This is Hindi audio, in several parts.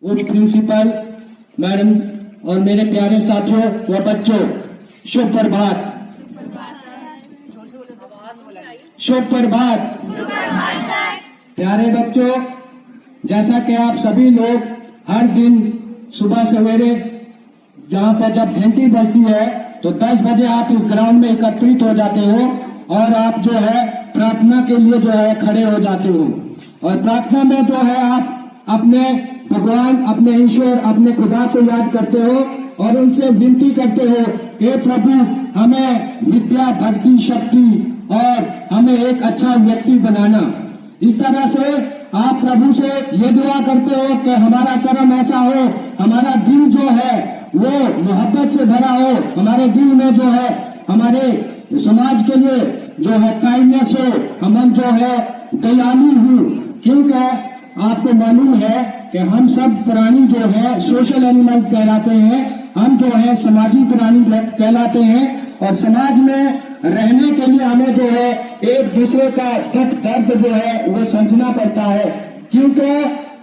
उप प्रिंसिपल मैडम और मेरे प्यारे साथियों व बच्चों, शुभ प्रभात। शुभ प्रभात। प्यारे बच्चों, जैसा कि आप सभी लोग हर दिन सुबह सवेरे जहां पर जब घंटी बजती है तो 10 बजे आप इस ग्राउंड में एकत्रित हो जाते हो और आप जो है प्रार्थना के लिए जो है खड़े हो जाते हो। और प्रार्थना में जो है आप अपने भगवान, अपने ईश्वर, अपने खुदा को याद करते हो और उनसे विनती करते हो, हे प्रभु हमें विद्या, भक्ति, शक्ति और हमें एक अच्छा व्यक्ति बनाना। इस तरह से आप प्रभु से ये दुआ करते हो कि हमारा कर्म ऐसा हो, हमारा दिल जो है वो मोहब्बत से भरा हो, हमारे दिल में जो है हमारे समाज के लिए जो है काइंडनेस हो, हम जो है दयालु हो। क्योंकि आपको मालूम है कि हम सब प्राणी जो है सोशल एनिमल्स कहलाते हैं, हम जो है समाजी प्राणी कहलाते हैं और समाज में रहने के लिए हमें जो है एक दूसरे का दुख दर्द जो है वो समझना पड़ता है। क्योंकि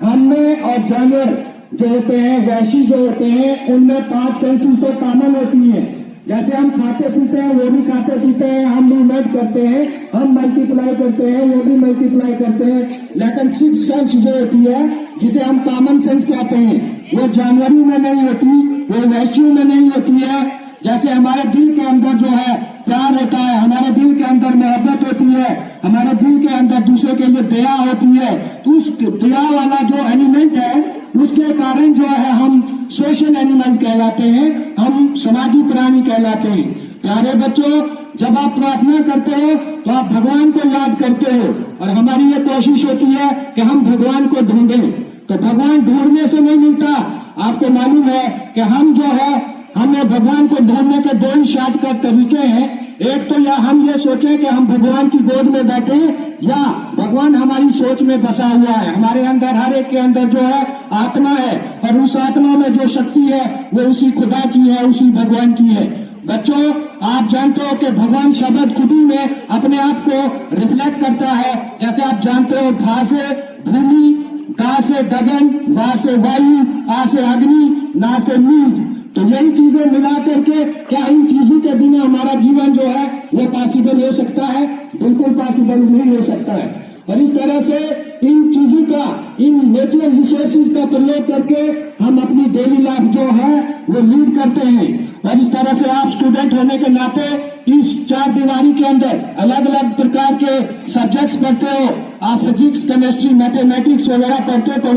हमें और जानवर जो होते हैं, वैशी जो होते हैं, उनमें 5 सेंसेस तो कॉमन होती हैं। जैसे हम खाते पीते हैं वो भी खाते पीते हैं, हम मूवमेंट करते हैं, हम मल्टीप्लाई करते हैं, वो भी मल्टीप्लाई करते हैं। लेकिन 6 सेंस जो होती है जिसे हम कॉमन सेंस कहते हैं वो जानवरों में नहीं होती, वो वैश्यों में नहीं होती है। जैसे हमारे दिल के अंदर जो है प्यार होता है, हमारे दिल के अंदर मोहब्बत होती है, हमारे दिल के अंदर दूसरे के लिए दया होती है, तो उस दया वाला जो एलिमेंट है उसके कारण जो है हम सोशल एनिमल्स कहलाते हैं, हम समाजी प्राणी कहलाते हैं। प्यारे बच्चों, जब आप प्रार्थना करते हो तो आप भगवान को याद करते हो और हमारी ये कोशिश होती है कि हम भगवान को ढूंढें। तो भगवान ढूंढने से नहीं मिलता। आपको मालूम है कि हम जो है हमें भगवान को ढूंढने के 2 शॉर्टकट तरीके हैं। एक तो या हम ये सोचें कि हम भगवान की गोद में बैठे या भगवान हमारी सोच में बसा हुआ है। हमारे अंदर, हर एक के अंदर जो है आत्मा है और उस आत्मा में जो शक्ति है वो उसी खुदा की है, उसी भगवान की है। बच्चों, आप जानते हो कि भगवान शब्द खुद ही में अपने आप को रिफ्लेक्ट करता है। जैसे आप जानते हो, भा से भूमि, का से गगन, वा से वायु, आ से अग्नि, ना से नींद। तो यही चीजें मिला करके क्या इन चीजों के बिना हमारा जीवन जो है वो पॉसिबल हो सकता है? बिल्कुल पॉसिबल नहीं हो सकता है। और इस तरह से इन चीजों का, इन नेचुरल रिसोर्सेज का प्रयोग करके हम अपनी डेली लाइफ जो है वो लीड करते हैं। और इस तरह से आप स्टूडेंट होने के नाते इस 4 दीवारी के अंदर अलग अलग प्रकार के सब्जेक्ट्स पढ़ते हो। आप फिजिक्स, केमिस्ट्री, मैथमेटिक्स वगैरह पढ़ते हो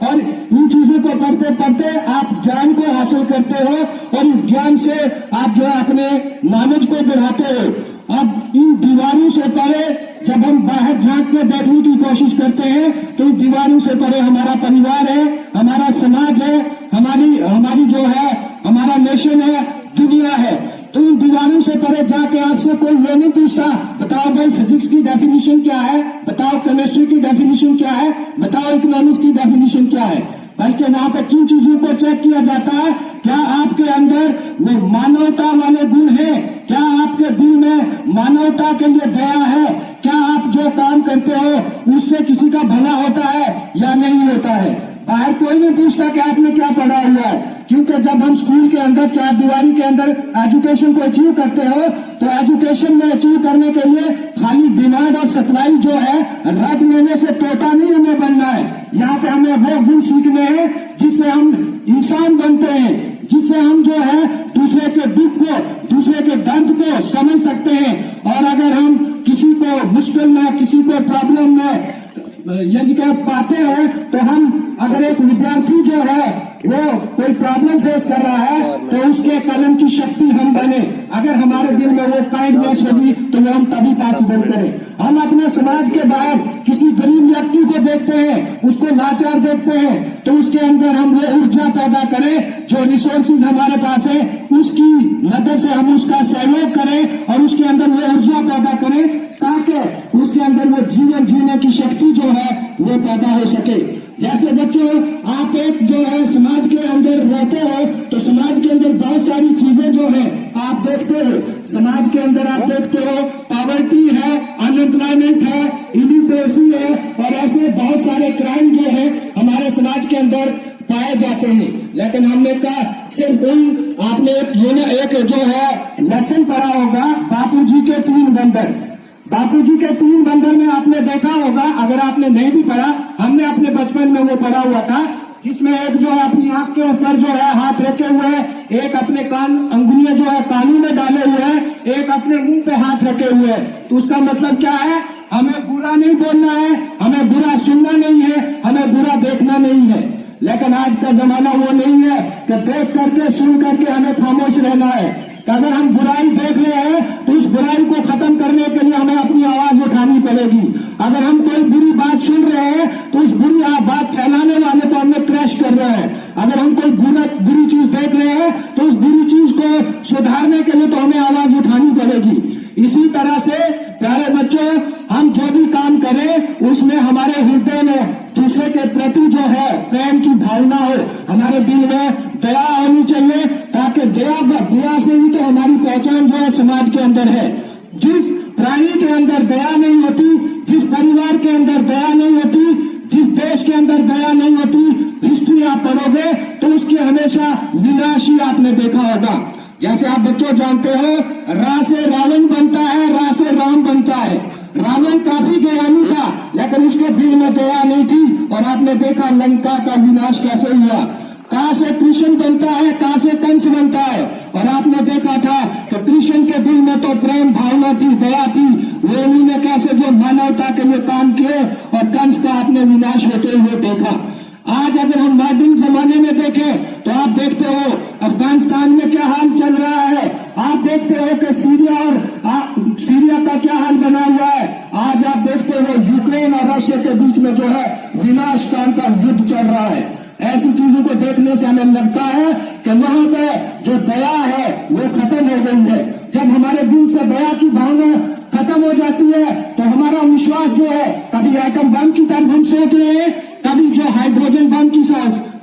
और इन चीजों को पढ़ते पढ़ते आप ज्ञान को हासिल करते हो और इस ज्ञान से आप जो है अपने नॉलेज को बढ़ाते हो। अब इन दीवारों से परे जब हम बाहर झांक के बैठने की कोशिश करते हैं तो इन दीवारों से परे हमारा परिवार है, हमारा समाज है, हमारी जो है हमारा नेशन है, दुनिया है। तो इन दीवारों से परे जाके आपसे कोई ये नहीं पूछता, बताओ भाई फिजिक्स की डेफिनेशन क्या है, बताओ केमिस्ट्री की डेफिनेशन क्या है, बताओ इकोनॉमिक्स की डेफिनेशन क्या है। बल्कि यहाँ पे किन चीजों को चेक किया जाता है? क्या आपके अंदर वो मानवता वाले गुण है? क्या आपके दिल में मानवता के लिए दया है? क्या आप जो काम करते हो उससे किसी का भला होता है या नहीं होता है? बाहर कोई नहीं पूछता कि आपने क्या पढ़ा हुआ है। क्योंकि जब हम स्कूल के अंदर 4 दीवारी के अंदर एजुकेशन को अचीव करते हो तो एजुकेशन में अचीव करने के लिए खाली डिमांड और सप्लाई जो है रट लेने से तोता नहीं हमें बनना है। यहाँ पे हमें वो गुण सीखने हैं जिससे हम इंसान बनते हैं, जिससे हम जो है दूसरे के दुख को, दूसरे के दर्द को समझ सकते हैं। और अगर हम किसी को मुश्किल में, किसी को प्रॉब्लम में यदि पाते हैं तो हम, अगर एक विद्यार्थी जो है वो कोई प्रॉब्लम फेस कर रहा है तो उसके कलम की शक्ति हम बने। अगर हमारे दिल में वो काइंडनेस होगी तो वो हम तभी पॉसिबल करें। हम अपने समाज के बाहर किसी गरीब व्यक्ति को देखते हैं, उसको लाचार देखते हैं, तो उसके अंदर हम वो ऊर्जा पैदा करें, जो रिसोर्सेज हमारे पास है उसकी मदद से हम उसका सहयोग करें और उसके अंदर वो ऊर्जा पैदा करें ताकि उसके अंदर वो जीवन जीने की शक्ति जो है वो पैदा हो सके। जैसे बच्चों, आप एक जो है समाज के अंदर रहते हो तो समाज के अंदर बहुत सारी चीजें जो है आप देखते हो। समाज के अंदर आप देखते हो पॉवर्टी है, अनएम्प्लॉयमेंट है, इलिटरेसी है और ऐसे बहुत सारे क्राइम जो है हमारे समाज के अंदर पाए जाते हैं। लेकिन हमने कहा सिर्फ आपने एक जो है लेसन पढ़ा होगा बापूजी के 3 बंदर। बापूजी के 3 बंदर में आपने देखा होगा, अगर आपने नहीं भी पढ़ा, हमने अपने बचपन में वो पढ़ा हुआ था, जिसमें एक जो है अपनी आंख के ऊपर जो है हाथ रखे हुए है, एक अपने कान अंगुलियां जो है कानों में डाले हुए है, एक अपने मुंह पे हाथ रखे हुए है। तो उसका मतलब क्या है? हमें बुरा नहीं बोलना है, हमें बुरा सुनना नहीं है, हमें बुरा देखना नहीं है। लेकिन आज का जमाना वो नहीं है कि देख करके सुन करके हमें खामोश रहना है। कि अगर हम बुराई देख रहे हैं तो उस बुराई को खत्म करने के लिए हमें अपनी आवाज उठानी पड़ेगी। अगर हम कोई बुरी बात सुन रहे हैं तो उस बुरी बात फैलाने वाले तो हमें क्रैश कर रहे हैं। अगर हम कोई बुरी चीज देख रहे हैं तो उस बुरी चीज को सुधारने के लिए तो हमें आवाज उठानी पड़ेगी। इसी तरह से प्यारे बच्चों, हम जो भी काम करें उसमें हमारे हृदय में दूसरे के प्रति जो है प्रेम की भावना हो, हमारे दिल में दया होनी चाहिए, ताकि दया से ही तो हमारी पहचान जो है समाज के अंदर है। जिस प्राणी के अंदर दया नहीं होती, जिस परिवार के अंदर दया नहीं होती, जिस देश के अंदर दया नहीं होती, हिस्ट्री आप पढ़ोगे तो उसकी हमेशा विनाश ही आपने देखा होगा। जैसे आप बच्चों जानते हो, रा से रावण बनता है, रा से राम बनता है। रावण काफी ज्ञानी था लेकिन उसके दिल में दया नहीं थी, और आपने देखा लंका का विनाश कैसे हुआ। कहां से कृष्ण बनता है, कहां से कंस बनता है, और आपने देखा था कि कृष्ण के दिल में तो प्रेम भावना थी, दया थी, वो उन्होंने कैसे जो मानवता के लिए काम किए, और कंस का आपने विनाश होते हुए देखा। आज अगर हम मॉडर्न जमाने में देखें तो आप देखते हो अफगानिस्तान में क्या हाल चल रहा है, आप देखते हो कि सीरिया का क्या हाल बना हुआ है। आज आप देखते हो यूक्रेन और रशिया के बीच में जो है विनाशकाल का युद्ध चल रहा है। ऐसी चीजों को देखने से हमें लगता है कि वहां पे जो दया है वो खत्म हो गई है। जब हमारे दिल से दया की भावना खत्म हो जाती है तो हमारा विश्वास जो है, कभी एटम बम की तरफ हम सोच रहे हैं, कभी जो हाइड्रोजन बम की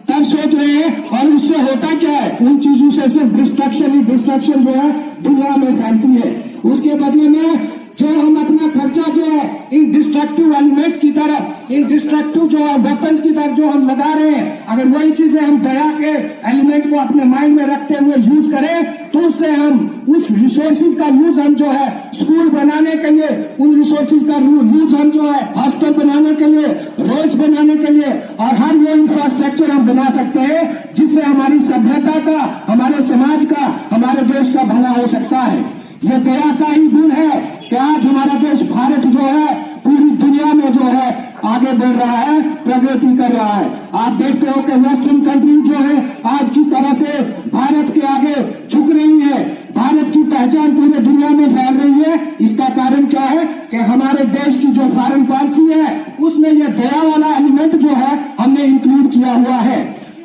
तब सोच रहे हैं, और उससे होता क्या है? उन चीजों से सिर्फ डिस्ट्रक्शन जो है दुनिया में फैलती है। उसके बदले में जो हम अपना खर्चा जो है इन डिस्ट्रक्टिव एलिमेंट्स की तरफ, इन डिस्ट्रक्टिव जो है वेपन्स की तरफ जो हम लगा रहे हैं, अगर वही चीजें हम दया के एलिमेंट को अपने माइंड में रखते हुए यूज करें तो उससे हम उस रिसोर्सेज का यूज हम जो है स्कूल बनाने के लिए, उन रिसोर्सेज का यूज हम जो है हॉस्टल बनाने के लिए, रोड्स बनाने के लिए, और हर वो इंफ्रास्ट्रक्चर हम बना सकते हैं जिससे हमारी सभ्यता का, हमारे समाज का, हमारे देश का भला हो सकता है। ये दया का ही गुण है कि आज हमारा देश भारत जो है पूरी दुनिया में जो है आगे बढ़ रहा है, प्रगति कर रहा है। आप देखते हो कि वेस्टर्न कंट्री जो है आज किस तरह से भारत के आगे झुक रही है, भारत की पहचान पूरे दुनिया में फैल रही है। इसका कारण क्या है कि हमारे देश की जो फॉरेन पॉलिसी है उसमें यह दया वाला एलिमेंट जो है हमने इंक्लूड किया हुआ है।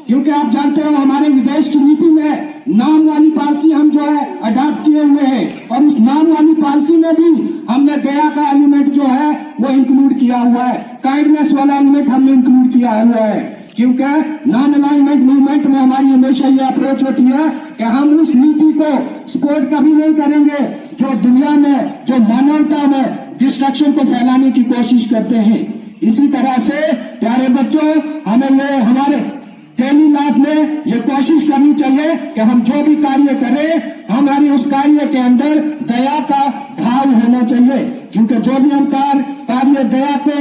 क्योंकि आप जानते हो हमारे विदेश की नीति में नाम वाली पॉलिसी हम जो है अडॉप्ट किए हुए हैं, और उस नाम वाली पॉलिसी में भी हमने दया का एलिमेंट जो है वो इंक्लूड किया हुआ है, काइंडनेस वाला एलिमेंट हमने इंक्लूड किया हुआ है। क्योंकि नॉन अलाइनमेंट मूवमेंट में हमारी हमेशा ये अप्रोच होती है कि हम उस नीति को सपोर्ट कभी नहीं करेंगे जो दुनिया में, जो मानवता में डिस्ट्रक्शन को फैलाने की कोशिश करते हैं। इसी तरह से प्यारे बच्चों, हमें ये हमारे डेली लाइफ में ये कोशिश करनी चाहिए कि हम जो भी कार्य करें हमारी उस कार्य के अंदर दया का भाव होना चाहिए। क्योंकि जो भी हम कार्य दया को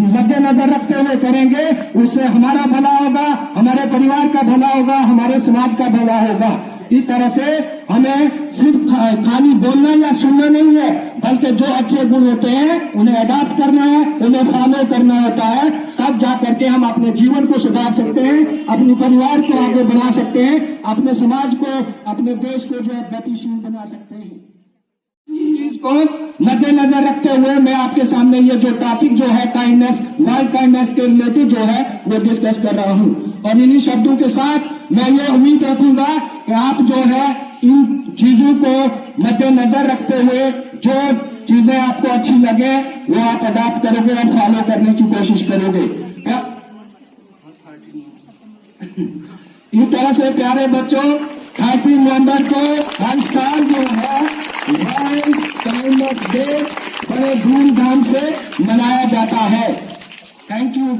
मद्देनजर रखते हुए करेंगे उससे हमारा भला होगा, हमारे परिवार का भला होगा, हमारे समाज का भला होगा। इस तरह से हमें सिर्फ खाली बोलना या सुनना नहीं है, बल्कि जो अच्छे गुण होते हैं उन्हें अडॉप्ट करना है, उन्हें फॉलो करना होता है। तब जा करके हम अपने जीवन को सुधार सकते हैं, अपने परिवार को आगे बढ़ा सकते हैं, अपने समाज को, अपने देश को जो है गतिशील बना सकते हैं। इस चीज को मद्देनजर रखते हुए मैं आपके सामने ये जो टॉपिक जो है काइंडनेस, वर्ल्ड काइंडनेस के रिलेटेड जो है वो डिस्कस कर रहा हूँ। और इन्हीं शब्दों के साथ मैं ये उम्मीद रखूंगा कि आप जो है इन चीजों को मद्देनजर रखते हुए जो चीजें आपको अच्छी लगे वो आप अडॉप्ट करोगे और फॉलो करने की कोशिश करोगे। इस तरह से प्यारे बच्चों 30 नवंबर को हर साल जो है वर्ल्ड काइंडनेस डे बड़े धूमधाम से मनाया जाता है। Thank you.